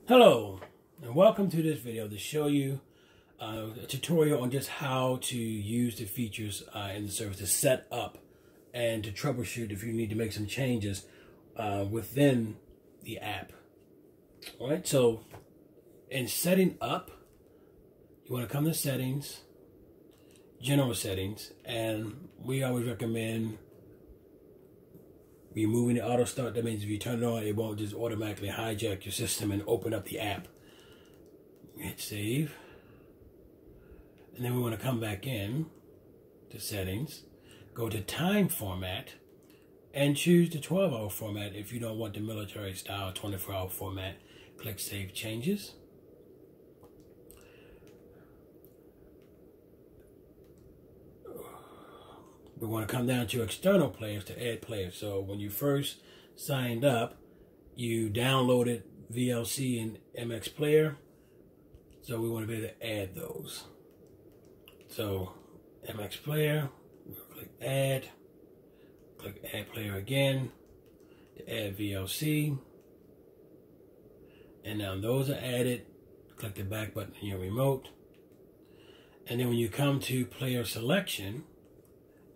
Hello, and welcome to this video to show you a tutorial on just how to use the features in the service to set up and to troubleshoot if you need to make some changes within the app. All right, so in setting up, you want to come to settings, general settings, and we always recommend removing the auto start. That means if you turn it on, it won't just automatically hijack your system and open up the app. Hit save. And then we want to come back in to settings, go to time format, and choose the 12-hour format if you don't want the military style 24-hour format. Click Save Changes. We want to come down to external players to add players. So when you first signed up, you downloaded VLC and MX Player. So we want to be able to add those. So MX Player, we'll click Add Player again to add VLC. And now those are added. Click the back button in your remote. And then when you come to player selection,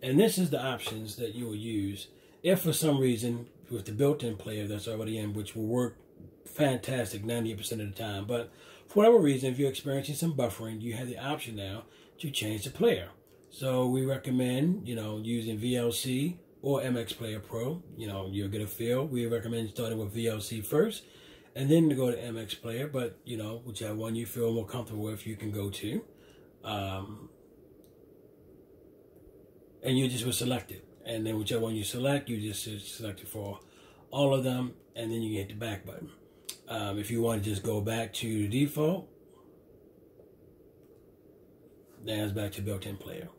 and this is the options that you will use if for some reason with the built-in player that's already in, which will work fantastic 98% of the time. But for whatever reason, if you're experiencing some buffering, you have the option now to change the player. So we recommend, using VLC or MX Player Pro. You'll get a feel. We recommend starting with VLC first and then to go to MX Player. But, whichever one you feel more comfortable with, you can go to. And you just will select it. And then whichever one you select, you just select it for all of them. And then you hit the back button. If you want to just go back to the default, then it's back to built-in player.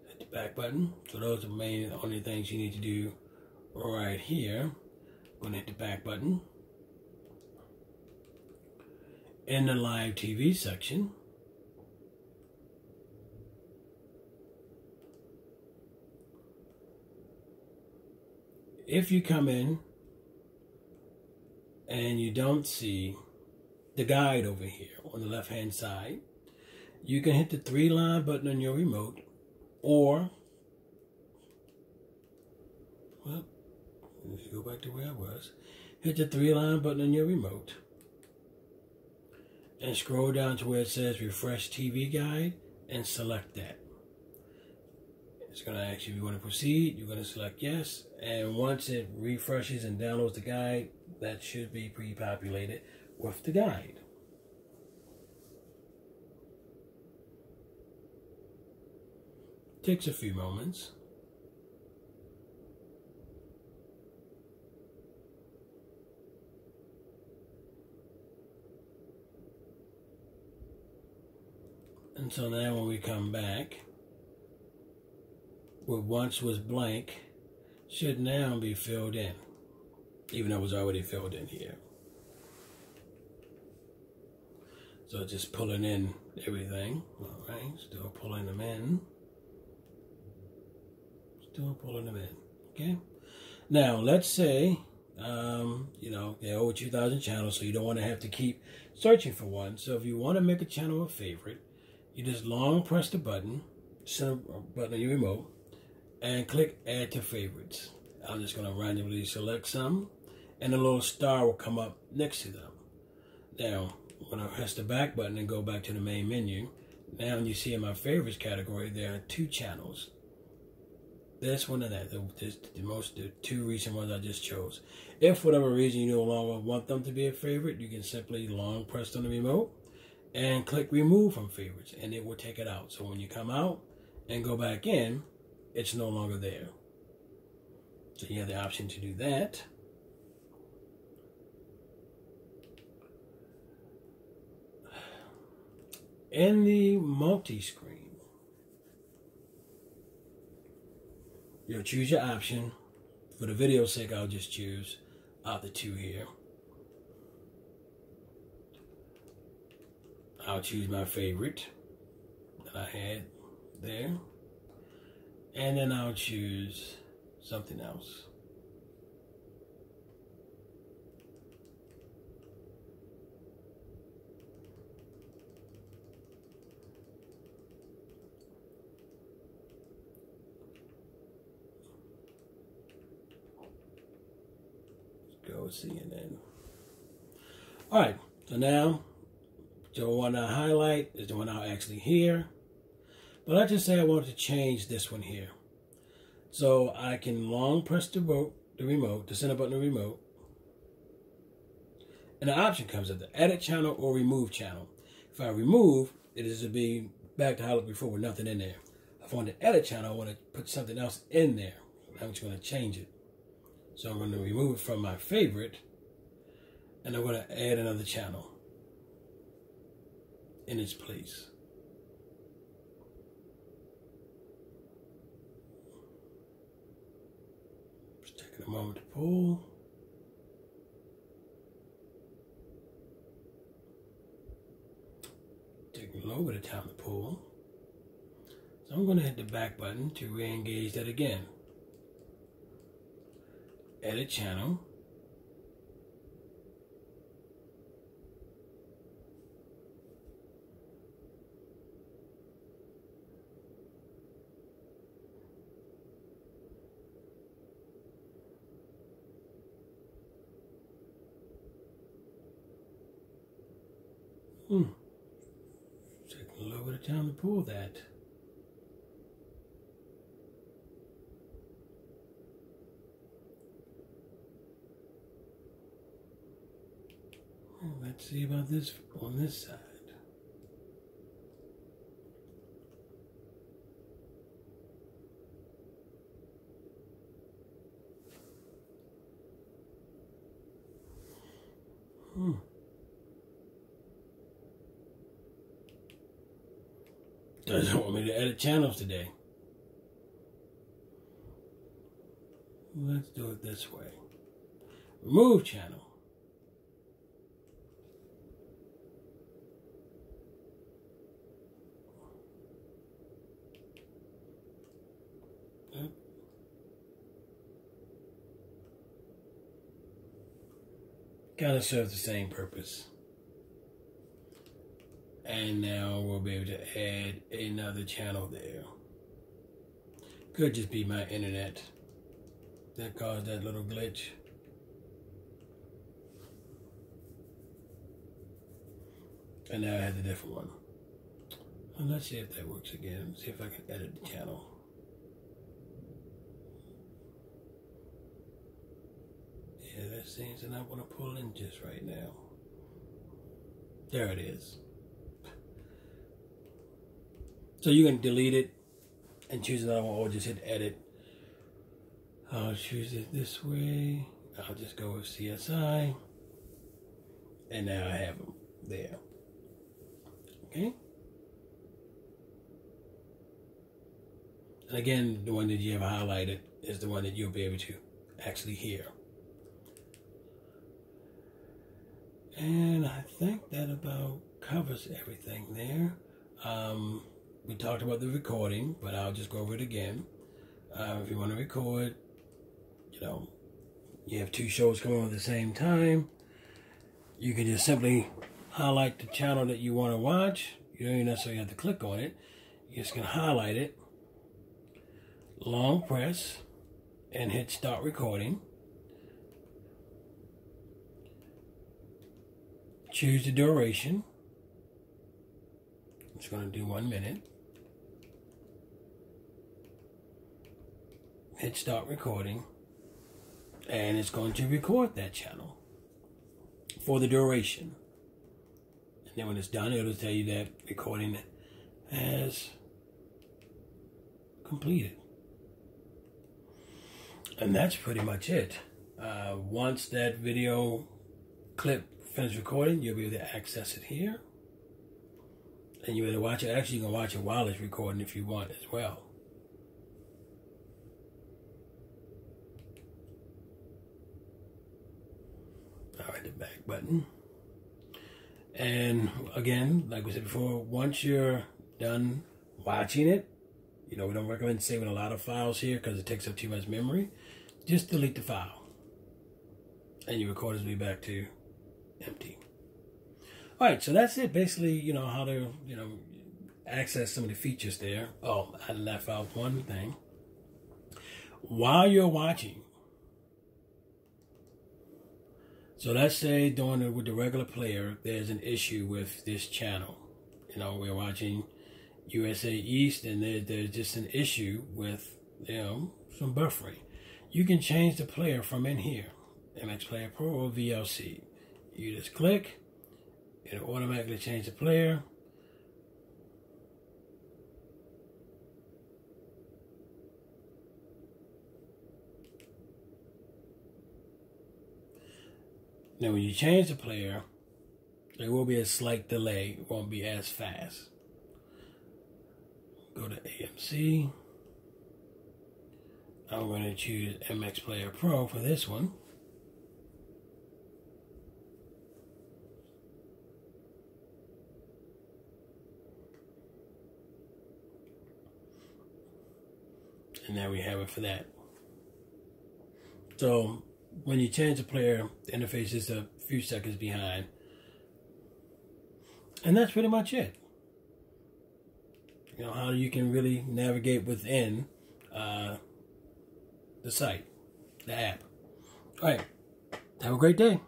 Hit the back button. So those are the only things you need to do right here. I'm going to hit the back button. In the live TV section, if you come in and you don't see the guide over here on the left hand side, you can hit the 3-line button on your remote, or, well, let me go back to where I was. Hit the 3-line button on your remote and scroll down to where it says Refresh TV Guide and select that. It's going to ask you if you want to proceed. You're going to select yes. And once it refreshes and downloads the guide, that should be pre-populated with the guide. Takes a few moments. And so now when we come back, what once was blank should now be filled in, even though it was already filled in here. So just pulling in everything. All right, still pulling them in. Still pulling them in. Okay. Now let's say, there are over 2,000 channels, so you don't want to have to keep searching for one. So if you want to make a channel a favorite, you just long press the button, center button on your remote, and click Add to Favorites. I'm just going to randomly select some, and a little star will come up next to them. Now, I'm going to press the back button and go back to the main menu. Now, you see in my favorites category, there are 2 channels. This one and that, the 2 recent ones I just chose. If for whatever reason you no longer want them to be a favorite, you can simply long press on the remote and click Remove from Favorites, and it will take it out. So when you come out and go back in, it's no longer there. So you have the option to do that. In the multi-screen, you'll choose your option. For the video's sake, I'll just choose out the 2 here. I'll choose my favorite that I had there. And then I'll choose something else. go CNN. All right, so now the one I highlight is the one I'll actually hear. But let's just say I wanted to change this one here. So I can long press the remote, the center button of the remote. And the option comes up, the edit channel or remove channel. If I remove, it is to be back to how it looked before with nothing in there. If I want to edit channel, I want to put something else in there. I'm just going to change it. So I'm going to remove it from my favorite. And I'm going to add another channel in its place. Just taking a moment to pull. Taking a little bit of time to pull. So I'm going to hit the back button to re-engage that again. Edit channel. Taking a little bit of time to pull that. Let's see about this on this side. Doesn't want me to edit channels today. Let's do it this way. Remove channel. Yep. Kind of serves the same purpose. And now we'll be able to add another channel there. Could just be my internet that caused that little glitch. And now I have a different one. Well, let's see if that works again. See if I can edit the channel. Yeah, that seems to not want to pull in just right now. There it is. So you can delete it and choose another one, or just hit edit. I'll choose it this way. I'll just go with CSI. And now I have them there. Okay. And again, the one that you have highlighted is the one that you'll be able to actually hear. And I think that about covers everything there. We talked about the recording, but I'll just go over it again. If you want to record, you know, you have two shows coming on at the same time, you can just simply highlight the channel that you want to watch. You don't even necessarily have to click on it. You just can highlight it, long press, and hit start recording. Choose the duration. I'm just going to do 1 minute. Hit start recording, and it's going to record that channel for the duration. And then when it's done, it'll tell you that recording has completed. And that's pretty much it. Once that video clip finishes recording, you'll be able to access it here. And you'll be able to watch it. Actually, you can watch it while it's recording if you want as well. Alright, the back button. And again, like we said before, once you're done watching it, you know, we don't recommend saving a lot of files here because it takes up too much memory. Just delete the file. And your recorder will be back to empty. Alright, so that's it. Basically, you know, how to, you know, access some of the features there. Oh, I left out one thing. While you're watching, So let's say with the regular player, there's an issue with this channel. You know, we're watching USA East, and there's just an issue with, you know, some buffering. You can change the player from in here, MX Player Pro or VLC. You just click, it'll automatically change the player. Now when you change the player, there will be a slight delay. It won't be as fast. Go to AMC. I'm going to choose MX Player Pro for this one. And there we have it for that. So when you change the player, the interface is a few seconds behind. And that's pretty much it. You know, how you can really navigate within the site, the app. All right. Have a great day.